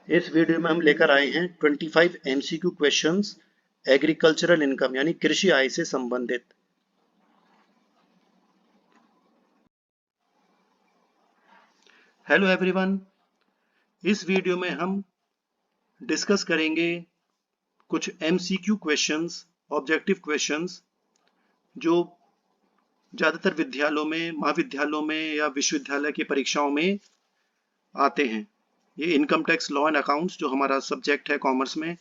इस वीडियो में हम लेकर आए हैं 25 एमसीक्यू क्वेश्चंस एग्रीकल्चरल इनकम यानी कृषि आय से संबंधित। हेलो एवरीवन, इस वीडियो में हम डिस्कस करेंगे कुछ एमसीक्यू क्वेश्चंस, ऑब्जेक्टिव क्वेश्चंस जो ज़्यादातर विद्यालयों में, महाविद्यालयों में या विश्वविद्यालय की परीक्षाओं में आते हैं। ये income tax law and accounts जो हमारा सब्जेक्ट है कॉमर्स में,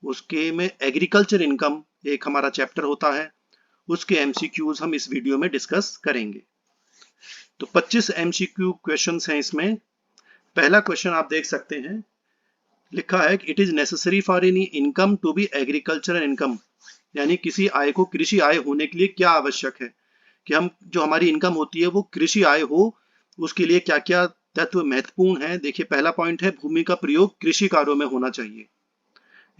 उसके में एग्रीकल्चर इनकम एक हमारा चैप्टर होता है, उसके एमसीक्यूज हम इस वीडियो में डिस्कस करेंगे। तो 25 एमसीक्यू क्वेश्चंस हैं इसमें। पहला क्वेश्चन आप देख सकते हैं, लिखा है कि it is necessary for any income to be agricultural income, यानी किसी आय को कृषि आय होने के लिए क्या आवश्यक है कि हम जो हमारी इनकम होती है वो कृषि आय हो, उसके लिए क्या क्या तत्व महत्वपूर्ण है। देखिए, पहला पॉइंट है भूमि का प्रयोग कृषि कार्यों में होना चाहिए,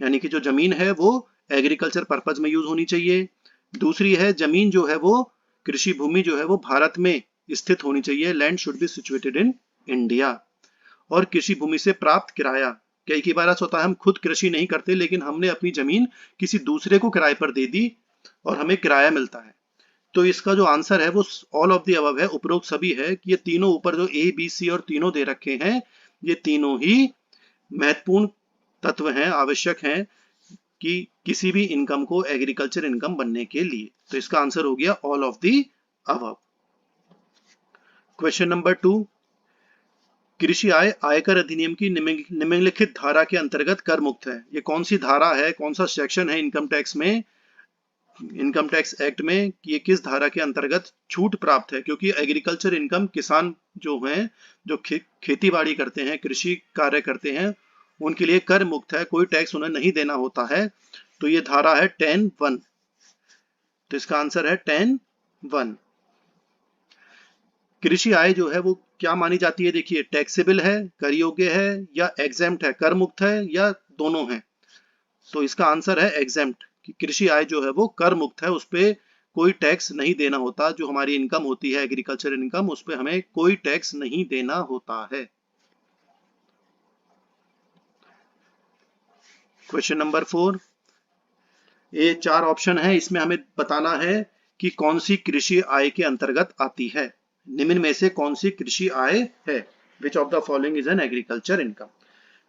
यानी कि जो जमीन है वो एग्रीकल्चर पर्पज में यूज होनी चाहिए। दूसरी है जमीन जो है वो कृषि भूमि जो है वो भारत में स्थित होनी चाहिए, land should be situated in India. और कृषि भूमि से प्राप्त किराया, कई बार ऐसा होता है हम खुद कृषि नहीं करते लेकिन हमने अपनी जमीन किसी दूसरे को किराए पर दे दी और हमें किराया मिलता है। तो इसका जो आंसर है वो ऑल ऑफ द अबव है, उपरोक्त सभी है कि ये तीनों ऊपर जो ए बी सी और तीनों दे रखे हैं, ये तीनों ही महत्वपूर्ण तत्व हैं, आवश्यक हैं कि किसी भी इनकम को एग्रीकल्चर इनकम बनने के लिए। तो इसका आंसर हो गया all of the above. Question number 2, कृषि आय आयकर अधिनियम की निम्नलिखित धारा के अंतर्गत कर मुक्त है। ये कौन सी धारा है, कौन सा सेक्शन है इनकम टैक्स में, इनकम टैक्स एक्ट में, कि ये किस धारा के अंतर्गत छूट प्राप्त है। क्योंकि एग्रीकल्चर इनकम किसान जो हैं, जो खेती बाड़ी करते हैं, कृषि कार्य करते हैं, उनके लिए कर मुक्त है, कोई टैक्स उन्हें नहीं देना होता है। तो ये धारा है 10(1). तो इसका आंसर है 10(1). कृषि आय जो है वो क्या मानी जाती है, देखिए टैक्सेबल है, कर योग्य है, या एग्जेम्प्ट है, कर मुक्त है, या दोनों है। तो इसका आंसर है एग्जेम्प्ट, कि कृषि आय जो है वो कर मुक्त है, उस पर कोई टैक्स नहीं देना होता। जो हमारी इनकम होती है एग्रीकल्चर इनकम, उस पर हमें कोई टैक्स नहीं देना होता है। क्वेश्चन नंबर 4, ये 4 ऑप्शन है, इसमें हमें बताना है कि कौन सी कृषि आय के अंतर्गत आती है। निम्न में से कौन सी कृषि आय है, which of the following is an agriculture income.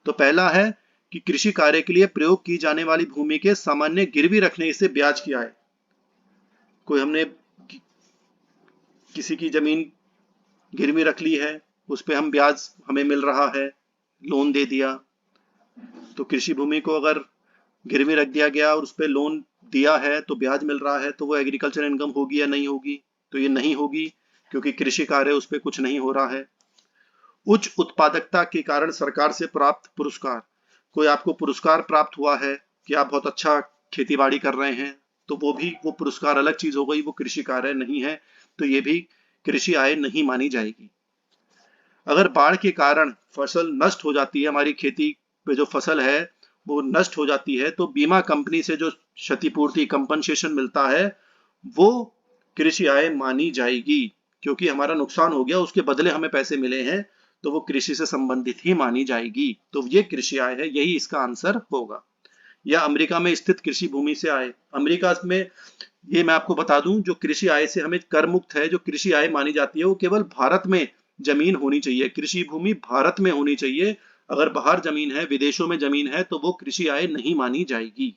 तो पहला है कि कृषि कार्य के लिए प्रयोग की जाने वाली भूमि के सामान्य गिरवी रखने से ब्याज की आय। कोई हमने किसी की जमीन गिरवी रख ली है, उस पर हम ब्याज हमें मिल रहा है, लोन दे दिया। तो कृषि भूमि को अगर गिरवी रख दिया गया और उस पर लोन दिया है तो ब्याज मिल रहा है, तो वो एग्रीकल्चर इनकम होगी या नहीं होगी। तो ये नहीं होगी, क्योंकि कृषि कार्य उस पर कुछ नहीं हो रहा है। उच्च उत्पादकता के कारण सरकार से प्राप्त पुरस्कार, कोई आपको पुरस्कार प्राप्त हुआ है कि आप बहुत अच्छा खेती बाड़ी कर रहे हैं, तो वो पुरस्कार अलग चीज हो गई, वो कृषि कार्य नहीं है, तो ये भी कृषि आय नहीं मानी जाएगी। अगर बाढ़ के कारण फसल नष्ट हो जाती है, हमारी खेती पे जो फसल है वो नष्ट हो जाती है, तो बीमा कंपनी से जो क्षतिपूर्ति कंपनसेशन मिलता है वो कृषि आय मानी जाएगी, क्योंकि हमारा नुकसान हो गया, उसके बदले हमें पैसे मिले हैं, तो वो कृषि से संबंधित ही मानी जाएगी। तो ये कृषि आय है, यही इसका आंसर होगा। या अमेरिका में स्थित कृषि भूमि से आय, अमेरिका में ये मैं आपको बता दूं, जो कृषि आय से हमें कर मुक्त है, जो कृषि आय मानी जाती है, वो केवल भारत में जमीन होनी चाहिए, कृषि भूमि भारत में होनी चाहिए। अगर बाहर जमीन है, विदेशों में जमीन है, तो वो कृषि आय नहीं मानी जाएगी।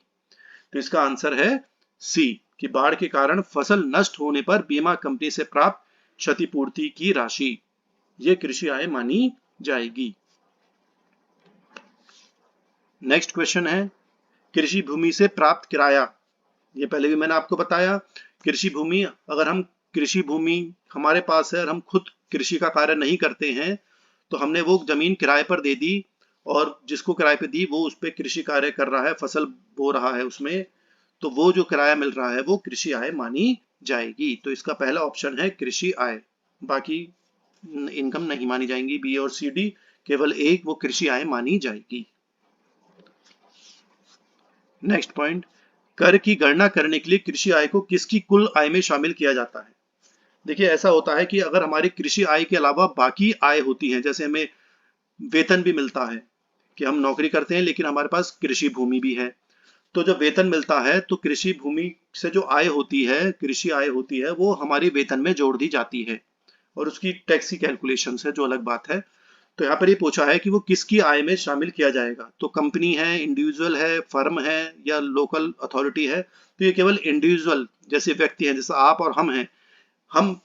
तो इसका आंसर है सी, कि बाढ़ के कारण फसल नष्ट होने पर बीमा कंपनी से प्राप्त क्षतिपूर्ति की राशि, ये कृषि आय मानी जाएगी। नेक्स्ट क्वेश्चन है, कृषि भूमि से प्राप्त किराया। ये पहले भी मैंने आपको बताया, कृषि भूमि, अगर हम कृषि भूमि हमारे पास है और हम खुद कृषि का कार्य नहीं करते हैं, तो हमने वो जमीन किराए पर दे दी, और जिसको किराए पे दी वो उस पर कृषि कार्य कर रहा है, फसल बो रहा है उसमें, तो वो जो किराया मिल रहा है वो कृषि आय मानी जाएगी। तो इसका पहला ऑप्शन है कृषि आय, बाकी इनकम नहीं मानी जाएंगी, बी और सी डी, केवल एक वो कृषि आय मानी जाएगी। नेक्स्ट पॉइंट, कर की गणना करने के लिए कृषि आय को किसकी कुल आय में शामिल किया जाता है। देखिए, ऐसा होता है कि अगर हमारी कृषि आय के अलावा बाकी आय होती है, जैसे हमें वेतन भी मिलता है, कि हम नौकरी करते हैं लेकिन हमारे पास कृषि भूमि भी है। तो जब वेतन मिलता है तो कृषि भूमि से जो आय होती है, कृषि आय होती है, वो हमारी वेतन में जोड़ दी जाती है और उसकी टैक्स की कैलकुलेशन है, जो अलग बात है। तो यहाँ पर ये पूछा है कि वो किसकी आय में शामिल किया जाएगा। तो कंपनी है, इंडिविजुअल है, फर्म है या लोकल अथॉरिटी है। तो ये केवल इंडिविजुअल जैसे व्यक्ति हैं, जैसे आप और हम हैं, हम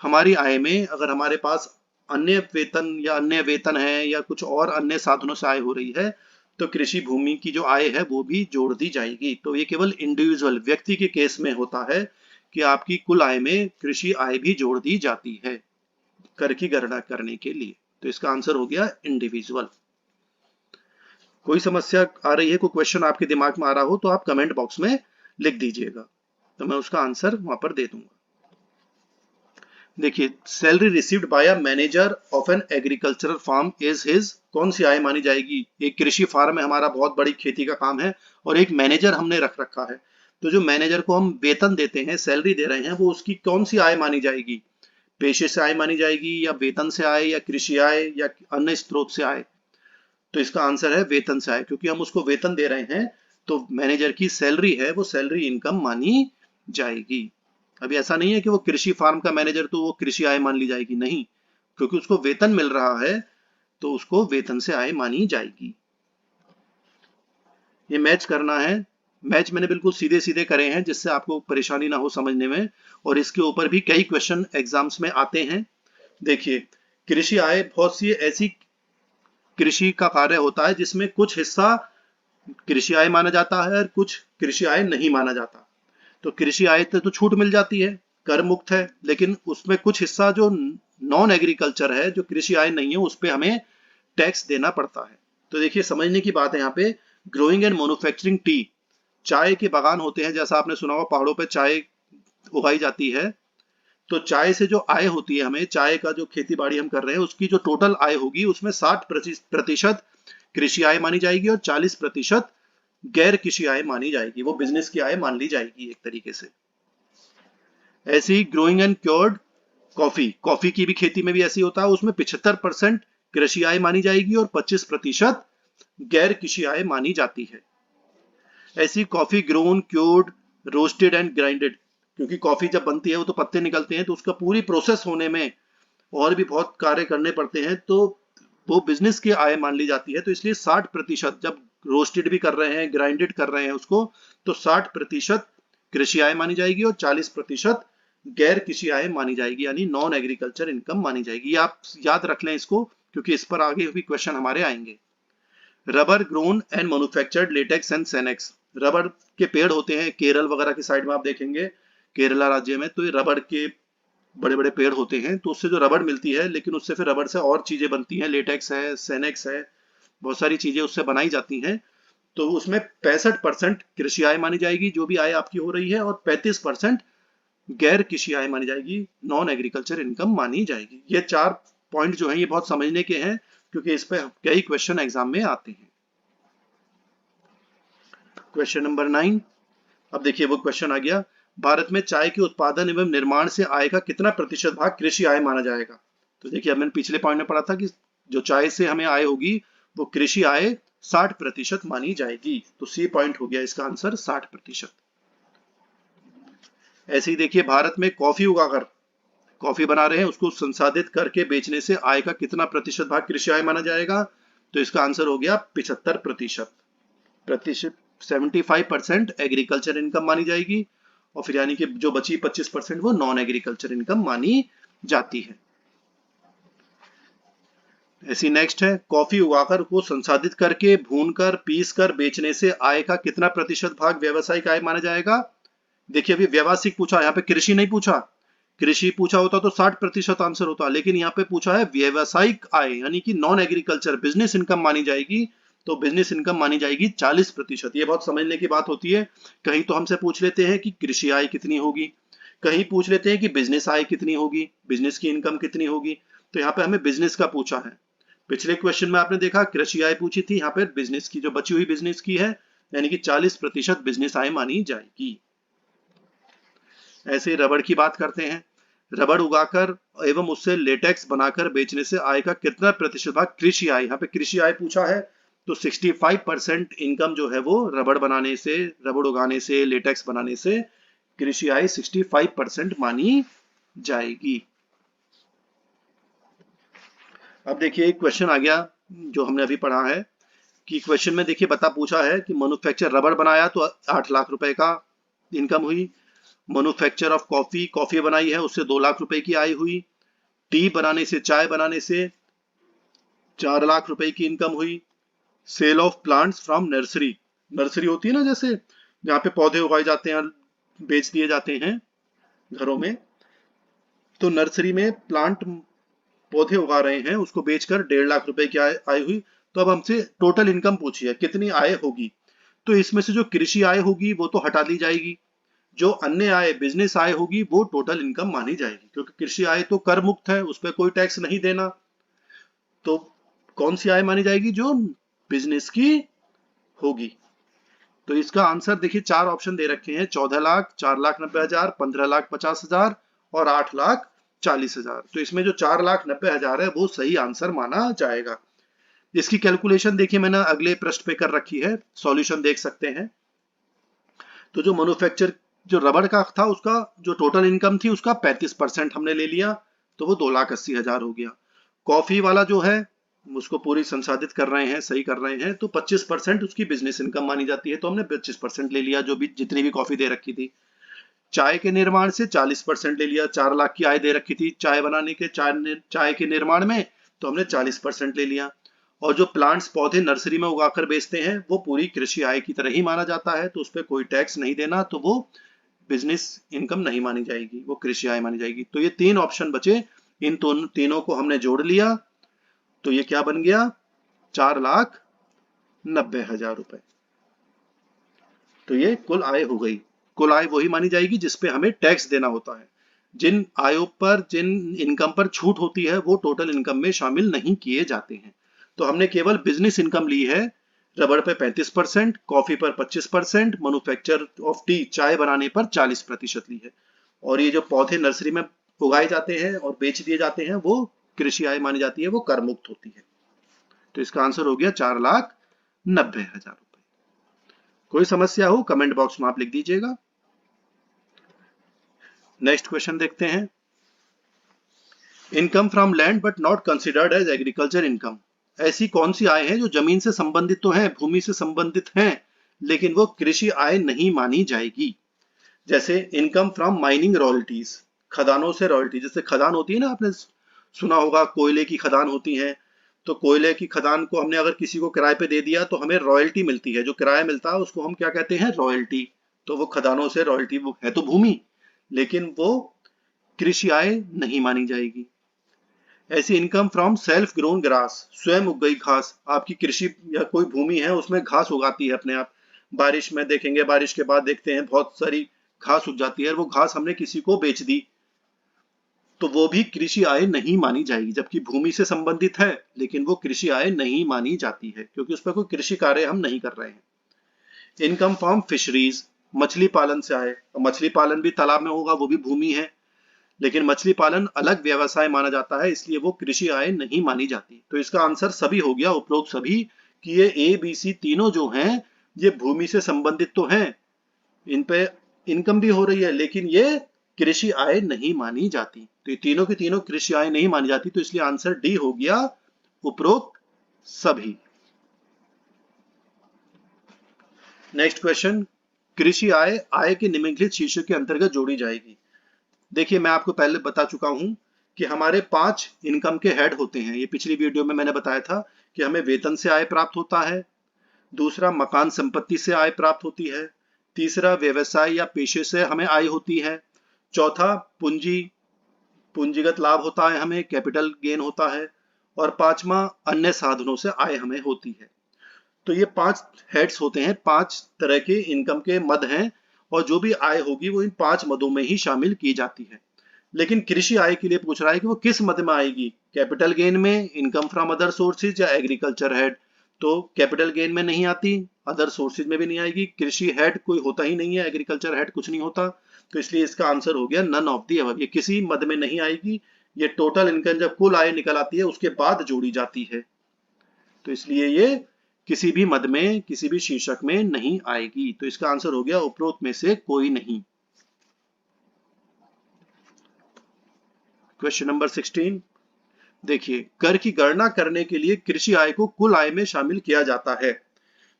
हमारी आय में अगर हमारे पास अन्य वेतन है या कुछ और अन्य साधनों से आय हो रही है, तो कृषि भूमि की जो आय है वो भी जोड़ दी जाएगी। तो ये केवल इंडिविजुअल व्यक्ति के केस में होता है कि आपकी कुल आय में कृषि आय भी जोड़ दी जाती है कर की गणना करने के लिए। तो इसका आंसर हो गया इंडिविजुअल। कोई समस्या आ रही है, कोई क्वेश्चन आपके दिमाग में आ रहा हो तो आप कमेंट बॉक्स में लिख दीजिएगा, तो मैं उसका आंसर वहां पर दे दूंगा। देखिए, salary received by a manager of an agricultural farm is his, कौन सी आय मानी जाएगी। एक कृषि फार्म है, हमारा बहुत बड़ी खेती का काम है और एक मैनेजर हमने रख रखा है। तो जो मैनेजर को हम वेतन देते हैं, सैलरी दे रहे हैं, वो उसकी कौन सी आय मानी जाएगी। पेशे से आय मानी जाएगी या वेतन से आय या कृषि आय या अन्य स्रोत से आय। तो इसका आंसर है वेतन से आय, क्योंकि हम उसको वेतन दे रहे हैं तो मैनेजर की सैलरी है वो सैलरी इनकम मानी जाएगी। अभी ऐसा नहीं है कि वो कृषि फार्म का मैनेजर तो वो कृषि आय मान ली जाएगी, नहीं, क्योंकि उसको वेतन मिल रहा है तो उसको वेतन से आय मानी जाएगी। ये मैच करना है, मैच मैंने बिल्कुल सीधे सीधे करे हैं जिससे आपको परेशानी ना हो समझने में, और इसके ऊपर भी कई क्वेश्चन एग्जाम्स में आते हैं। देखिए, कृषि आय बहुत सी ऐसी कृषि का कार्य होता है जिसमें कुछ हिस्सा कृषि आय माना जाता है और कुछ कृषि आय नहीं माना जाता। तो कृषि आय तो छूट मिल जाती है, कर मुक्त है, लेकिन उसमें कुछ हिस्सा जो नॉन एग्रीकल्चर है, जो कृषि आय नहीं है, उस पर हमें टैक्स देना पड़ता है। तो देखिए, समझने की बात है यहाँ पे, ग्रोइंग एंड मैन्युफैक्चरिंग टी, चाय के बागान होते हैं, जैसा आपने सुना होगा पहाड़ों पे चाय उगाई जाती है। तो चाय से जो आय होती है, हमें चाय का जो खेती बाड़ी हम कर रहे हैं उसकी जो टोटल आय होगी उसमें 60% कृषि आय मानी जाएगी और 40% गैर कृषि आय मानी जाएगी, वो बिजनेस की आय मान ली जाएगी एक तरीके से। ऐसे ही growing and cured coffee, coffee की भी खेती में भी ऐसी होता है, उसमें 75% कृषि आय मानी जाएगी और 25% गैर कृषि आय मानी जाती है। ऐसी coffee grown, cured, roasted and grinded, क्योंकि कॉफी जब बनती है वो तो पत्ते निकलते हैं, तो उसका पूरी प्रोसेस होने में और भी बहुत कार्य करने पड़ते हैं, तो वो बिजनेस की आय मान ली जाती है। तो इसलिए 60%, जब रोस्टेड भी कर रहे हैं, ग्राइंडेड कर रहे हैं उसको, तो 60% कृषि आय मानी जाएगी और 40% गैर कृषि आय मानी जाएगी, यानी नॉन एग्रीकल्चर इनकम मानी जाएगी। ये आप याद रख लें इसको, क्योंकि इस पर आगे भी क्वेश्चन हमारे आएंगे। Rubber grown and manufactured latex and senex, rubber के पेड़ होते हैं, केरल वगैरह की साइड में आप देखेंगे, केरला राज्य में, तो ये रबर के बड़े बड़े पेड़ होते हैं, तो उससे जो रबर मिलती है, लेकिन उससे फिर रबर से और चीजें बनती हैं, लेटेक्स है, सेनेक्स है, बहुत सारी चीजें उससे बनाई जाती हैं। तो उसमें 65% कृषि आय मानी जाएगी, जो भी आय आपकी हो रही है, और 35% गैर कृषि आय मानी जाएगी, नॉन एग्रीकल्चर इनकम मानी जाएगी। ये 4 पॉइंट जो है ये बहुत समझने के हैं, क्योंकि इस पे कई क्वेश्चन एग्जाम में आते हैं। क्वेश्चन नंबर 9, अब देखिए वो क्वेश्चन आ गया, भारत में चाय के उत्पादन एवं निर्माण से आय का कितना प्रतिशत भाग कृषि आय माना जाएगा। तो देखिए, अब मैंने पिछले पॉइंट में पढ़ा था कि जो चाय से हमें आय होगी वो कृषि आय 60% मानी जाएगी, तो सी पॉइंट हो गया इसका आंसर 60%। ऐसे ही देखिए, भारत में कॉफी उगाकर कॉफी बना रहे हैं, उसको संसाधित करके बेचने से आय का कितना प्रतिशत भाग कृषि आय माना जाएगा। तो इसका आंसर हो गया 75%। 75% एग्रीकल्चर इनकम मानी जाएगी, और फिर यानी कि जो बची 25% वो नॉन एग्रीकल्चर इनकम मानी जाती है। ऐसी नेक्स्ट है, कॉफी उगाकर को संसाधित करके भूनकर पीसकर बेचने से आय का कितना प्रतिशत भाग व्यवसायिक आय माना जाएगा। देखिए, अभी व्यावसायिक पूछा, यहाँ पे कृषि नहीं पूछा, कृषि पूछा होता तो 60% आंसर होता, लेकिन यहाँ पे पूछा है व्यवसायिक आय, यानी कि नॉन एग्रीकल्चर बिजनेस इनकम मानी जाएगी, तो बिजनेस इनकम मानी जाएगी 40%। ये बहुत समझने की बात होती है, कहीं तो हमसे पूछ लेते हैं कि कृषि आय कितनी होगी, कहीं पूछ लेते हैं कि बिजनेस आय कितनी होगी, बिजनेस की इनकम कितनी होगी। तो यहाँ पे हमें बिजनेस का पूछा है। पिछले क्वेश्चन में आपने देखा कृषि आय पूछी थी, यहाँ पे बिजनेस की जो बची हुई बिजनेस की है, यानी कि 40% बिजनेस आय मानी जाएगी। ऐसे रबड़ की बात करते हैं, रबड़ उगाकर एवं उससे लेटेक्स बनाकर बेचने से आय का कितना प्रतिशत भाग कृषि आय, यहाँ पे कृषि आय पूछा है, तो 65% इनकम जो है वो रबड़ बनाने से, रबड़ उगाने से, लेटेक्स बनाने से कृषि आय 65% मानी जाएगी। अब देखिए एक क्वेश्चन आ गया जो हमने अभी पढ़ा है कि क्वेश्चन में देखिए पूछा है कि मैन्युफैक्चर रबड़ बनाया तो 8 लाख रुपए का इनकम हुई, मैन्युफैक्चर ऑफ कॉफी, कॉफी बनाई है उससे 2 लाख रुपए की आय हुई, टी बनाने से, चाय बनाने से 4 लाख रुपए की इनकम हुई, sale of plants from nursery, nursery होती है ना जैसे जहाँ पे पौधे उगाए जाते हैं, बेच दिए जाते हैं घरों में, तो नर्सरी में प्लांट पौधे उगा रहे हैं उसको बेचकर 1.5 लाख रुपए की आय हुई। तो अब हमसे टोटल इनकम पूछी है कितनी आय होगी, तो इसमें से जो कृषि आय होगी वो तो हटा दी जाएगी, जो अन्य आय बिजनेस आय होगी वो टोटल इनकम मानी जाएगी, क्योंकि कृषि आय तो कर मुक्त है, उस पर कोई टैक्स नहीं देना। तो कौन सी आय मानी जाएगी, जो बिजनेस की होगी। तो इसका आंसर देखिए 4 ऑप्शन दे रखे हैं, 14 लाख, 4,90,000, 15,50,000 और 8,40,000। तो इसमें जो 4,90,000 है वो सही आंसर माना जाएगा। इसकी कैलकुलेशन देखिए मैंने अगले पृष्ठ पे कर रखी है, सॉल्यूशन देख सकते हैं। तो जो मैन्युफैक्चर जो रबड़ का था उसका जो टोटल इनकम थी उसका 35% हमने ले लिया, तो वो 2,80,000 हो गया। कॉफी वाला जो है उसको पूरी संसाधित कर रहे हैं, सही कर रहे हैं, तो 25% उसकी बिजनेस इनकम मानी जाती है, तो हमने 25% ले लिया, जो भी जितनी भी कॉफी दे रखी थी। चाय के निर्माण से 40% ले लिया, 4 लाख की आय दे रखी थी चाय बनाने के, चाय के निर्माण में, तो हमने 40% ले लिया। और जो प्लांट्स पौधे नर्सरी में उगाकर बेचते हैं वो पूरी कृषि आय की तरह ही माना जाता है, तो उस पर कोई टैक्स नहीं देना, तो वो बिजनेस इनकम नहीं मानी जाएगी, वो कृषि आय मानी जाएगी। तो ये 3 ऑप्शन बचे, इन तीनों को हमने जोड़ लिया, तो ये क्या बन गया, 4,90,000 रुपए। तो ये कुल आय हो गई। कुल आय वही मानी जाएगी जिसपे हमें टैक्स देना होता है। जिन आयों पर, जिन इनकम पर छूट होती है वो टोटल इनकम में शामिल नहीं किए जाते हैं। तो हमने केवल बिजनेस इनकम ली है, रबड़ पे 35%, कॉफी पर 25%, मैन्युफैक्चर ऑफ टी, चाय बनाने पर 40% ली है। और ये जो पौधे नर्सरी में उगाए जाते हैं और बेच दिए जाते हैं वो कृषि आय मानी जाती है, वो कर मुक्त होती है। तो इसका आंसर हो गया 4,90,000 रुपए। कोई समस्या हो कमेंट बॉक्स में आप लिख दीजिएगा। नेक्स्ट क्वेश्चन देखते हैं। Income from land but not considered as agriculture income, ऐसी कौन सी आय है जो जमीन से संबंधित तो है, भूमि से संबंधित है, लेकिन वो कृषि आय नहीं मानी जाएगी। जैसे इनकम फ्रॉम माइनिंग रॉयल्टीज, खदानों से रॉयल्टी, जैसे खदान होती है ना, आपने सुना होगा कोयले की खदान होती है, तो कोयले की खदान को हमने अगर किसी को किराए पे दे दिया तो हमें रॉयल्टी मिलती है, जो किराया मिलता है उसको हम क्या कहते हैं, रॉयल्टी। तो वो खदानों से रॉयल्टी है तो भूमि, लेकिन वो कृषि आय नहीं मानी जाएगी। ऐसी income from self grown grass, स्वयं उग गई घास, आपकी कृषि या कोई भूमि है उसमें घास उगाती है अपने आप, बारिश में देखेंगे, बारिश के बाद देखते हैं बहुत सारी घास उग जाती है, वो घास हमने किसी को बेच दी, तो वो भी कृषि आय नहीं मानी जाएगी, जबकि भूमि से संबंधित है लेकिन वो कृषि आय नहीं मानी जाती है, क्योंकि उस पर कोई कृषि कार्य हम नहीं कर रहे हैं। इनकम फ्रॉम फिशरीज, मछली पालन से आए, मछली पालन भी तालाब में होगा, वो भी भूमि है, लेकिन मछली पालन अलग व्यवसाय माना जाता है, इसलिए वो कृषि आय नहीं मानी जाती। तो इसका आंसर सभी हो गया, उपरोक्त सभी, कि ये ए बी सी तीनों जो हैं ये भूमि से संबंधित तो हैं, इन पे इनकम भी हो रही है, लेकिन ये कृषि आय नहीं मानी जाती। तो ये तीनों की तीनों कृषि आय नहीं मानी जाती, तो इसलिए आंसर डी हो गया, उपरोक्त सभी। नेक्स्ट क्वेश्चन, कृषि आय आय के निम्नलिखित शीर्षक के अंतर्गत जोड़ी जाएगी। देखिए मैं आपको पहले बता चुका हूं कि हमारे 5 इनकम के हेड होते हैं, ये पिछली वीडियो में मैंने बताया था कि हमें वेतन से आय प्राप्त होता है, दूसरा मकान संपत्ति से आय प्राप्त होती है, तीसरा व्यवसाय या पेशे से हमें आय होती है, चौथा पूंजीगत लाभ होता है, हमें कैपिटल गेन होता है, और पांचवा अन्य साधनों से आय हमें होती है। तो ये 5 हेड्स होते हैं, 5 तरह के इनकम के मद हैं, और जो भी आय होगी वो इन 5 मदों में ही शामिल की जाती है। लेकिन कृषि आय के लिए पूछ रहा है कि वो किस मद में आएगी, कैपिटल गेन में, इनकम फ्रॉम अदर सोर्सेज, या एग्रीकल्चर हेड। तो कैपिटल गेन में नहीं आती, अदर सोर्सेज में भी नहीं आएगी, कृषि हेड कोई होता ही नहीं है, एग्रीकल्चर हेड कुछ नहीं होता, तो इसलिए इसका आंसर हो गया नन ऑफ दी अबव, ये किसी मद में नहीं आएगी। ये टोटल इनकम जब कुल आय निकल आती है उसके बाद जोड़ी जाती है, तो इसलिए ये किसी भी मद में, किसी भी शीर्षक में नहीं आएगी। तो इसका आंसर हो गया उपरोक्त में से कोई नहीं। क्वेश्चन नंबर 16 देखिए, कर की गणना करने के लिए कृषि आय को कुल आय में शामिल किया जाता है।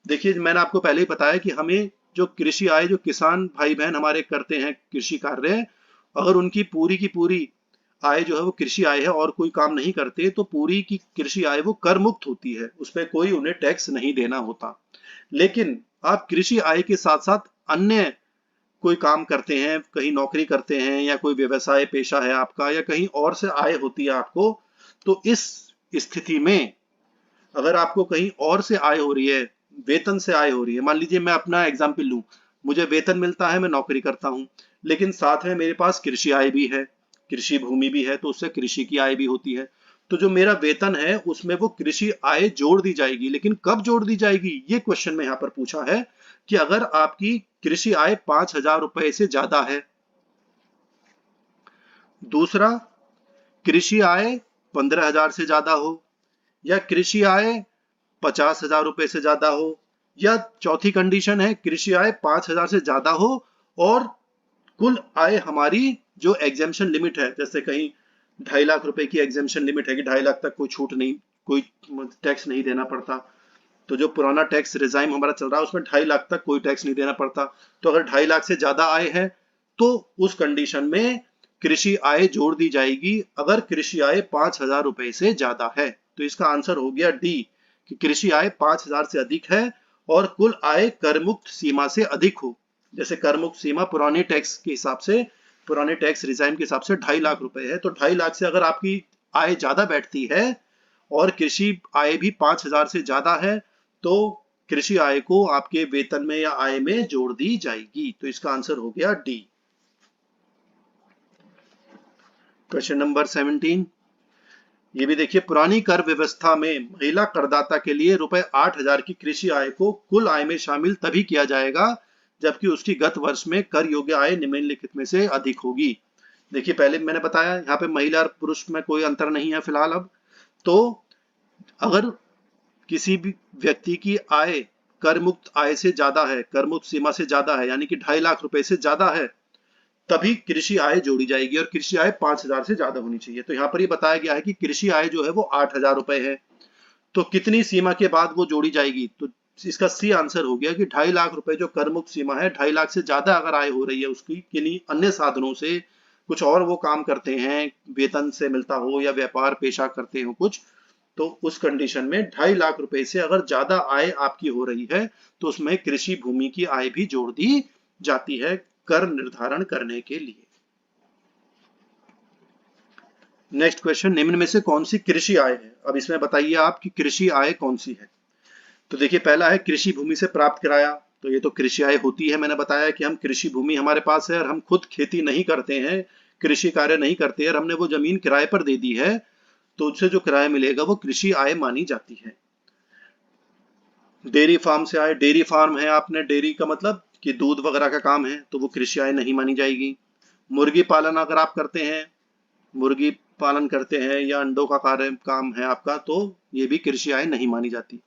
देखिए, मैंने आपको पहले ही बताया कि हमें जो कृषि आय, जो किसान भाई बहन हमारे करते हैं कृषि कार्य, अगर उनकी पूरी की पूरी आय जो है वो कृषि आय है और कोई काम नहीं करते, तो पूरी की कृषि आय वो कर मुक्त होती है, उसमें कोई उन्हें टैक्स नहीं देना होता। लेकिन आप कृषि आय के साथ साथ अन्य कोई काम करते हैं, कहीं नौकरी करते हैं, या कोई व्यवसाय पेशा है आपका, या कहीं और से आय होती है आपको, तो इस स्थिति में अगर आपको कहीं और से आय हो रही है, वेतन से आय हो रही है, मान लीजिए मैं अपना एग्जाम्पल लूं, मुझे वेतन मिलता है, मैं नौकरी करता हूं, लेकिन साथ में मेरे पास कृषि आय भी है, कृषि भूमि भी है, तो उससे कृषि की आय भी होती है। तो जो मेरा वेतन है उसमें वो कृषि आय जोड़ दी जाएगी। लेकिन कब जोड़ दी जाएगी, ये क्वेश्चन में यहां पर पूछा है कि अगर आपकी कृषि आय 5,000 रुपए से ज्यादा है। दूसरा, कृषि आय 15,000 से ज्यादा हो, या कृषि आय 50,000 रुपए से ज्यादा हो, या चौथी कंडीशन है कृषि आय 5,000 से ज्यादा हो और कुल आय हमारी जो एग्जेम्पशन लिमिट है, जैसे कहीं 2.5 लाख रुपए की एग्जेम्पशन लिमिट है कि 2.5 लाख तक कोई छूट नहीं, कोई टैक्स नहीं देना पड़ता। तो जो पुराना टैक्स रिजाइम हमारा चल रहा है उसमें 2.5 लाख तक कोई टैक्स नहीं देना पड़ता। तो अगर 2.5 लाख से ज्यादा आय है तो उस कंडीशन में कृषि आय जोड़ दी जाएगी, अगर कृषि आय 5,000 रुपए से ज्यादा है। तो इसका आंसर हो गया डी, कि कृषि आय 5,000 से अधिक है और कुल आय कर मुक्त सीमा से अधिक हो। जैसे कर मुक्त सीमा पुराने टैक्स के हिसाब से, पुराने टैक्स रिजाइम के हिसाब से 2.5 लाख रुपए है, तो 2.5 लाख से अगर आपकी आय ज्यादा बैठती है और कृषि आय भी 5,000 से ज्यादा है, तो कृषि आय को आपके वेतन में या आय में जोड़ दी जाएगी। तो इसका आंसर हो गया डी। क्वेश्चन नंबर 17 ये भी देखिए, पुरानी कर व्यवस्था में महिला करदाता के लिए रुपए 8,000 की कृषि आय को कुल आय में शामिल तभी किया जाएगा जबकि उसकी गत वर्ष में कर योग्य आय निम्नलिखित में से अधिक होगी। देखिए, पहले मैंने बताया यहाँ पे महिला और पुरुष में कोई अंतर नहीं है फिलहाल। अब तो अगर किसी भी व्यक्ति की आय कर मुक्त आय से ज्यादा है, कर मुक्त सीमा से ज्यादा है, यानी कि 2.5 लाख रुपए से ज्यादा है, तभी कृषि आय जोड़ी जाएगी और कृषि आय 5,000 से ज्यादा होनी चाहिए। तो यहाँ पर ये बताया गया है कि कृषि आय जो है वो 8,000 रुपए है, तो कितनी सीमा के बाद वो जोड़ी जाएगी। तो इसका सी आंसर हो गया कि 2.5 लाख रुपए जो कर मुक्त सीमा है, 2.5 लाख से ज्यादा अगर आय हो रही है उसकी, किन्हीं अन्य साधनों से, कुछ और वो काम करते हैं, वेतन से मिलता हो या व्यापार पेशा करते हो कुछ, तो उस कंडीशन में 2.5 लाख रुपए से अगर ज्यादा आय आपकी हो रही है तो उसमें कृषि भूमि की आय भी जोड़ दी जाती है कर निर्धारण करने के लिए। नेक्स्ट क्वेश्चन, निम्न में से कौन सी कृषि आय है। अब इसमें बताइए आप कि कृषि आय कौन सी है। तो देखिए, पहला है कृषि भूमि से प्राप्त किराया। तो ये तो कृषि आय होती है। मैंने बताया कि हम कृषि भूमि हमारे पास है और हम खुद खेती नहीं करते हैं, कृषि कार्य नहीं करते हैं, और हमने वो जमीन किराए पर दे दी है, तो उससे जो किराया मिलेगा वो कृषि आय मानी जाती है। डेयरी फार्म से आए, डेयरी फार्म है आपने, डेयरी का मतलब कि दूध वगैरह का काम है, तो वो कृषि आय नहीं मानी जाएगी। मुर्गी पालन अगर आप करते हैं, मुर्गी पालन करते हैं या अंडों का कार्य काम है आपका, तो ये भी कृषि आय नहीं मानी जाती।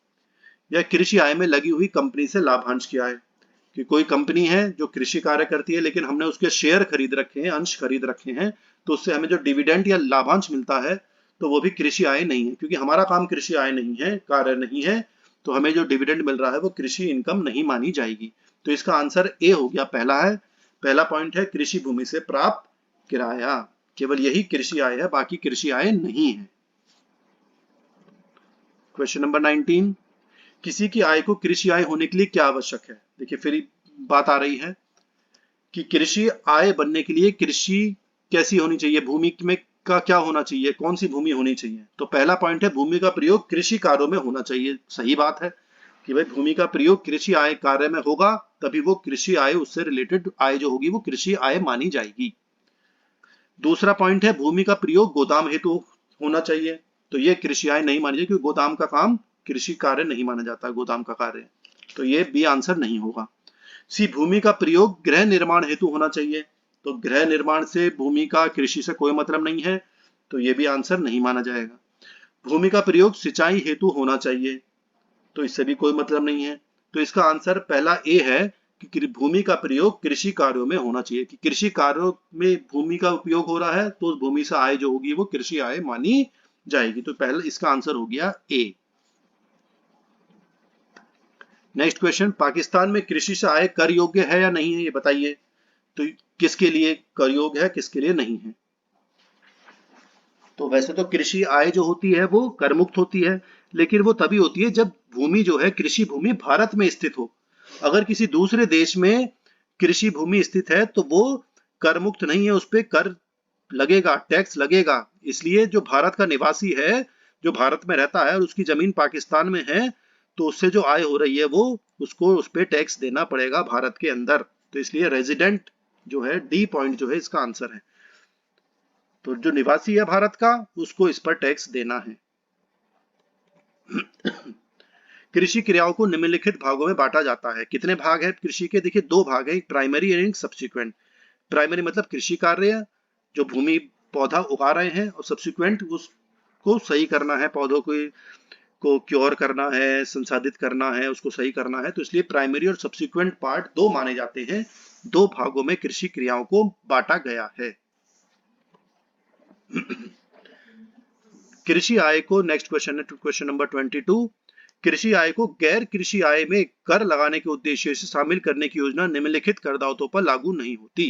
या कृषि आय में लगी हुई कंपनी से लाभांश की आय, कि कोई कंपनी है जो कृषि कार्य करती है लेकिन हमने उसके शेयर खरीद रखे हैं, अंश खरीद रखे हैं, तो उससे हमें जो डिविडेंड या लाभांश मिलता है तो वो भी कृषि आय नहीं है, क्योंकि हमारा काम कृषि आय नहीं है, कार्य नहीं है, तो हमें जो डिविडेंड मिल रहा है वो कृषि इनकम नहीं मानी जाएगी। तो इसका आंसर ए हो गया। पहला पॉइंट है कृषि भूमि से प्राप्त किराया, केवल यही कृषि आय है, बाकी कृषि आय नहीं है। क्वेश्चन नंबर 19, किसी की आय को कृषि आय होने के लिए क्या आवश्यक है। देखिए, फिर बात आ रही है कि कृषि आय बनने के लिए कृषि कैसी होनी चाहिए, भूमि में का क्या होना चाहिए, कौन सी भूमि होनी चाहिए। तो पहला पॉइंट है भूमि का प्रयोग कृषि कार्यों में होना चाहिए। सही बात है कि भाई भूमि का प्रयोग कृषि आय कार्य में होगा, तभी वो कृषि आय, उससे रिलेटेड आय जो होगी वो कृषि आय मानी जाएगी। दूसरा पॉइंट है भूमि का प्रयोग गोदाम हेतु होना चाहिए, तो ये कृषि आय नहीं मानी जाएगी, क्योंकि गोदाम का काम कृषि कार्य नहीं माना जाता, गोदाम का कार्य, तो ये बी आंसर नहीं होगा। सी, भूमि का प्रयोग गृह निर्माण हेतु होना चाहिए, तो गृह निर्माण से भूमि का कृषि से कोई मतलब नहीं है, तो ये भी आंसर नहीं माना जाएगा। भूमि का प्रयोग सिंचाई हेतु होना चाहिए, तो इससे भी कोई मतलब नहीं है। तो इसका आंसर पहला ए है कि भूमि का प्रयोग कृषि कार्यों में होना चाहिए, कि कृषि कार्यों में भूमि का उपयोग हो रहा है तो उस भूमि से आय जो होगी वो कृषि आय मानी जाएगी। तो पहला इसका आंसर हो गया ए। नेक्स्ट क्वेश्चन, पाकिस्तान में कृषि से आय कर योग्य है या नहीं है, ये बताइए। तो किसके लिए कर योग्य है, किसके लिए नहीं है। तो वैसे तो कृषि आय जो होती है वो कर मुक्त होती है, लेकिन वो तभी होती है जब भूमि जो है, कृषि भूमि भारत में स्थित हो। अगर किसी दूसरे देश में कृषि भूमि स्थित है तो वो कर मुक्त नहीं है, उस पर कर लगेगा, टैक्स लगेगा। इसलिए जो भारत का निवासी है, जो भारत में रहता है और उसकी जमीन पाकिस्तान में है, तो उससे जो आय हो रही है वो उसको उस पर टैक्स देना पड़ेगा भारत के अंदर। तो इसलिए रेजिडेंट जो है, डी पॉइंट जो है इसका आंसर है। तो जो निवासी है भारत का, उसको इस पर टैक्स देना है। कृषि क्रियाओं को निम्नलिखित भागों में बांटा जाता है। कितने भाग है कृषि के? देखिए, दो भाग है, एक प्राइमरी और एक सब्सिक्वेंट। प्राइमरी मतलब कृषि कार्य जो भूमि पौधा उगा रहे हैं, और सब्सिक्वेंट उसको सही करना है, पौधों को क्योर करना है, संसाधित करना है, उसको सही करना है। तो इसलिए प्राइमरी और सब्सिक्वेंट पार्ट दो माने जाते हैं। दो भागों में कृषि क्रियाओं को बांटा गया है। कृषि आय को, नेक्स्ट क्वेश्चन है क्वेश्चन नंबर 22। कृषि आय को गैर कृषि आय में कर लगाने के उद्देश्य से शामिल करने की योजना निम्नलिखित करदाताओं पर लागू नहीं होती।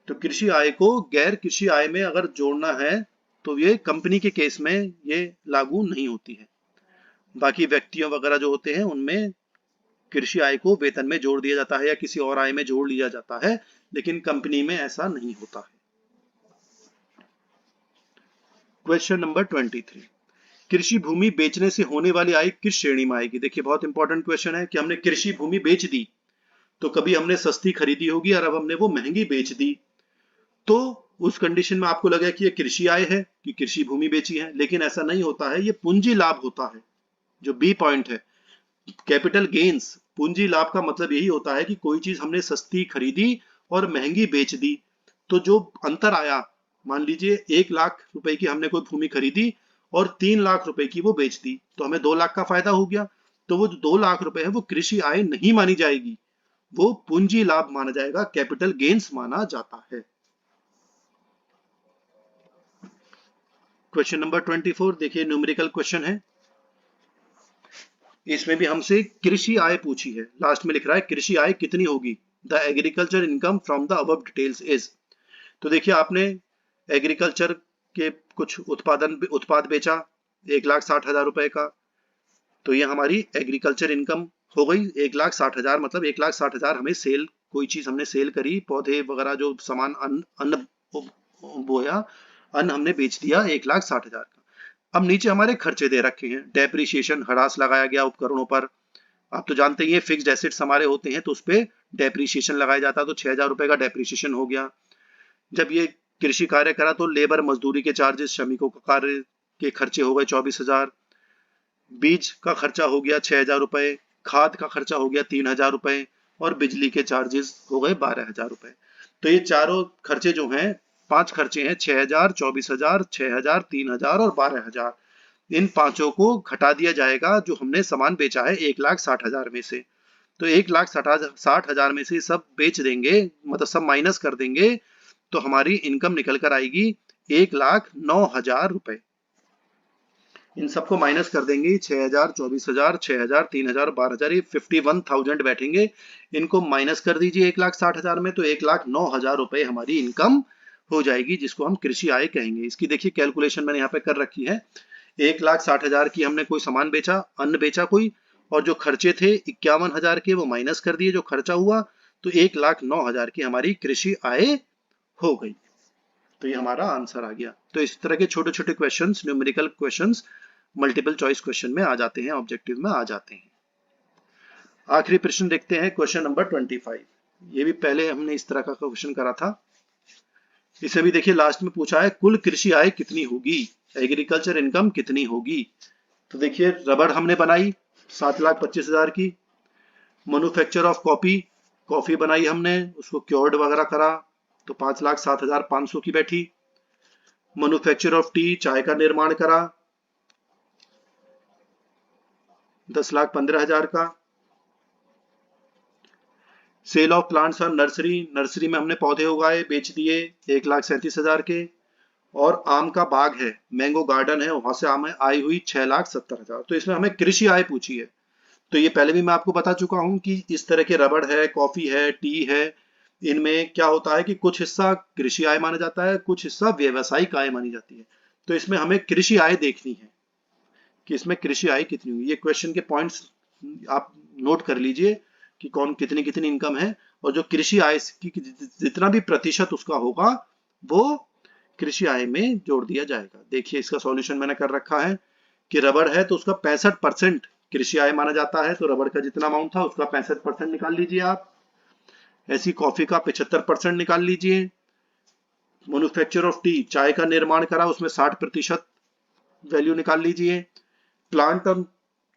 तो कृषि आय को गैर कृषि आय में अगर जोड़ना है तो ये कंपनी के केस में ये लागू नहीं होती है। बाकी व्यक्तियों वगैरह जो होते हैं उनमें कृषि आय को वेतन में जोड़ दिया जाता है या किसी और आय में जोड़ लिया जाता है, लेकिन कंपनी में ऐसा नहीं होता है। Question number 23। कृषि भूमि बेचने से होने वाली आय किस श्रेणी में आएगी? देखिए, बहुत इंपॉर्टेंट क्वेश्चन है कि हमने कृषि भूमि बेच दी, तो कभी हमने सस्ती खरीदी होगी और अब हमने वो महंगी बेच दी, तो उस कंडीशन में आपको लगा कि ये कृषि आय है, कि कृषि भूमि बेची है, लेकिन ऐसा नहीं होता है, ये पूंजी लाभ होता है। जो बी पॉइंट है, कैपिटल गेन्स, पूंजी लाभ का मतलब यही होता है कि कोई चीज हमने सस्ती खरीदी और महंगी बेच दी, तो जो अंतर आया, मान लीजिए 1 लाख रुपए की हमने कोई भूमि खरीदी और 3 लाख रुपए की वो बेच दी, तो हमें 2 लाख का फायदा हो गया। तो वो जो 2 लाख रुपए है वो कृषि आय नहीं मानी जाएगी, वो पूंजी लाभ माना जाएगा, कैपिटल गेन्स माना जाता है। क्वेश्चन नंबर 24, देखिए न्यूमेरिकल क्वेश्चन है। इसमें भी हमसे कृषि आय पूछी है। लास्ट में लिख रहा है कृषि आय कितनी होगी, the agriculture income from the above details is. तो देखिए, आपने एग्रीकल्चर के कुछ उत्पाद बेचा 1,60,000 रुपए का, तो ये हमारी एग्रीकल्चर इनकम हो गई 1,60,000। मतलब 1,60,000 हमें सेल, कोई चीज हमने सेल करी, पौधे वगैरह जो सामान, अन्न बोया, अन्न हमने बेच दिया 1,60,000 का। अब नीचे हमारे खर्चे दे रखे हैं, डेप्रिसिएशन, हरास लगाया गया उपकरणों पर। आप तो जानते ही हैं फिक्स्ड एसेट्स हमारे होते हैं तो उस पर डेप्रिसिएशन लगाया जाता है, तो 6,000 रुपए का डेप्रिसिएशन हो गया। जब ये कृषि कार्य करा तो लेबर मजदूरी के चार्जेस, श्रमिकों का कार्य के खर्चे हो गए 24,000। बीज का खर्चा हो गया 6,000 रुपए, खाद का खर्चा हो गया 3,000 रुपए, और बिजली के चार्जेस हो गए 12,000 रुपए। तो ये चारों खर्चे जो हैं, 5 खर्चे हैं, 6,000, 24,000, 6,000, 3,000 और 12,000। इन पांचों को घटा दिया जाएगा जो हमने सामान बेचा है 1,60,000 में से। तो 1,60,000 में से सब बेच देंगे, मतलब सब माइनस कर देंगे, तो हमारी इनकम निकल कर आएगी 1,09,000 रुपए। इन सबको माइनस कर देंगे, 6,000, 24,000, 6,000, 3,000, 12,000, ये 51,000 बैठेंगे। इनको माइनस कर दीजिए 1,60,000 में, तो 1,09,000 रुपए हमारी इनकम हो जाएगी, जिसको हम कृषि आय कहेंगे। इसकी देखिए कैलकुलेशन मैंने यहाँ पे कर रखी है। 1,60,000 की हमने कोई सामान बेचा, अन्न बेचा कोई, और जो खर्चे थे 51,000 के, वो माइनस कर दिए जो खर्चा हुआ, तो 1,09,000 की हमारी कृषि आय हो गई। तो ये हमारा आंसर आ गया। तो इस तरह के छोटे छोटे questions, numerical questions multiple choice question में आ जाते हैं, ऑब्जेक्टिव में आ जाते हैं। आखिरी प्रश्न देखते हैं, क्वेश्चन नंबर 25। ये भी पहले हमने इस तरह का क्वेश्चन करा था। इसे भी देखिए लास्ट में पूछा है कुल कृषि आय कितनी होगी, एग्रीकल्चर इनकम कितनी होगी। तो देखिए, रबड़ हमने बनाई 7,25,000 की। मैन्युफैक्चर ऑफ कॉफी, कॉफी बनाई हमने, उसको क्योर्ड वगैरह करा, तो 5,07,500 की बैठी। मैन्युफैक्चर ऑफ टी, चाय का निर्माण करा, 10,15,000 का। सेल ऑफ प्लांट्स और नर्सरी, नर्सरी में हमने पौधे उगाए बेच दिए 1,37,000 के। और आम का बाग है, मैंगो गार्डन है, वहां से आम आई हुई 6,70,000। तो इसमें हमें कृषि आय पूछी है। तो ये पहले भी मैं आपको बता चुका हूं कि इस तरह के रबड़ है, कॉफी है, टी है, इनमें क्या होता है कि कुछ हिस्सा कृषि आय माना जाता है, कुछ हिस्सा व्यावसायिक आय मानी जाती है। तो इसमें हमें कृषि आय देखनी है कि इसमें कृषि आय कितनी हुई। ये क्वेश्चन के पॉइंट्स आप नोट कर लीजिए कि कौन कितनी कितनी इनकम है, और जो कृषि आय की जितना भी प्रतिशत उसका होगा वो कृषि आय में जोड़ दिया जाएगा। देखिए इसका सॉल्यूशन मैंने कर रखा है कि रबड़ है तो उसका 65% कृषि आय माना जाता है, तो रबड़ का जितना अमाउंट था उसका 65% निकाल लीजिए आप। ऐसी कॉफी का 75% निकाल लीजिए। मैन्युफैक्चर ऑफ टी, चाय का निर्माण करा, उसमें 60% वैल्यू निकाल लीजिए। प्लांट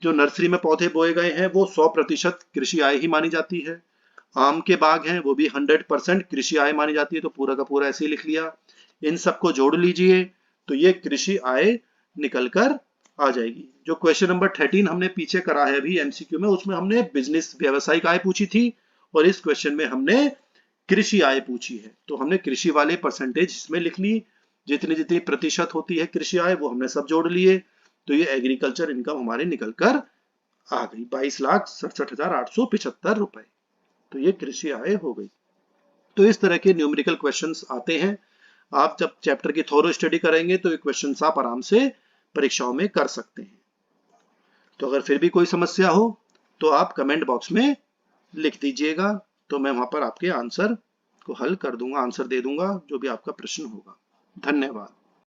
जो नर्सरी में पौधे बोए गए हैं वो 100% कृषि आय ही मानी जाती है। आम के बाग हैं वो भी 100% कृषि आय मानी जाती है, तो पूरा का पूरा ऐसे ही लिख लिया। इन सबको जोड़ लीजिए तो ये कृषि आय निकल कर आ जाएगी। जो क्वेश्चन नंबर 13 हमने पीछे करा है अभी एमसीक्यू में, उसमें हमने बिजनेस व्यावसायिक आय पूछी थी, और इस क्वेश्चन में हमने कृषि आय पूछी है। तो हमने कृषि वाले परसेंटेज इसमें लिख ली, जितनी जितनी प्रतिशत होती है कृषि आय वो हमने सब जोड़ लिए। तो ये एग्रीकल्चर इनकम हमारे निकल कर आ गई 22,67,875 रुपए। तो ये कृषि आय हो गई। तो इस तरह के न्यूमेरिकल क्वेश्चंस आते हैं। आप जब चैप्टर की थोरो स्टडी करेंगे तो ये क्वेश्चंस आप आराम से परीक्षाओं में कर सकते हैं। तो अगर फिर भी कोई समस्या हो तो आप कमेंट बॉक्स में लिख दीजिएगा, तो मैं वहां पर आपके आंसर को हल कर दूंगा, आंसर दे दूंगा जो भी आपका प्रश्न होगा। धन्यवाद।